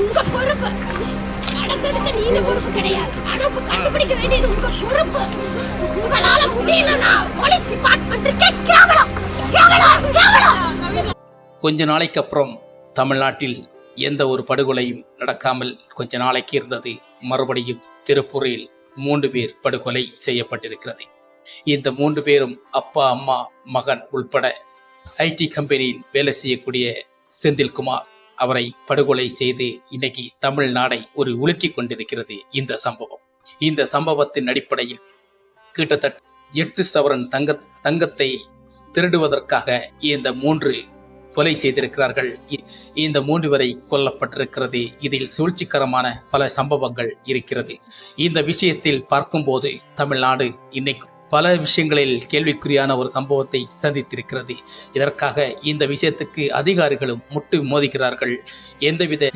உங்க பொறுப்பு. நடந்ததுக்கு நீங்க பொறுப்பு கிடையாது. ஆனா கண்டுபிடிக்க வேண்டியது உங்க பொறுப்பு. உங்களால முடியலன்னா போலீஸ் டிபார்ட்மெண்ட்டுக்கே கேவலம் கேவலம் கேவலம். கொஞ்ச நாளைக்கு அப்புறம் தமிழ்நாட்டில் எந்த ஒரு படுகொலையும் நடக்காமல் கொஞ்ச நாளைக்கு இருந்தது. மறுபடியும் திருப்பூரில் 3 பேர் படுகொலை செய்யப்பட்டிருக்கிறது. இந்த 3 பேரும் அப்பா, அம்மா, மகன் உள்பட ஐடி கம்பெனியில் வேலை செய்யக்கூடிய செந்தில்குமார் அவரை படுகொலை செய்து இன்னைக்கு தமிழ்நாடை ஒரு உலுக்கி கொண்டிருக்கிறது இந்த சம்பவம். இந்த சம்பவத்தின் அடிப்படையில் கிட்டத்தட்ட 8 சவரன் தங்கத்தை திருடுவதற்காக இந்த 3 கொலை செய்திருக்கிறார்கள். இந்த 3 வரை கொல்லப்பட்டிருக்கிறது. இதில் சூழ்ச்சிகரமான பல சம்பவங்கள் இருக்கிறது. இந்த விஷயத்தில் பார்க்கும்போது தமிழ்நாடு இன்னைக்கு பல விஷயங்களில் கேள்விக்குறியான ஒரு சம்பவத்தை சந்தித்திருக்கிறது. இதற்காக இந்த விஷயத்துக்கு அதிகாரிகளும் முட்டு மோதுகிறார்கள். எந்தவித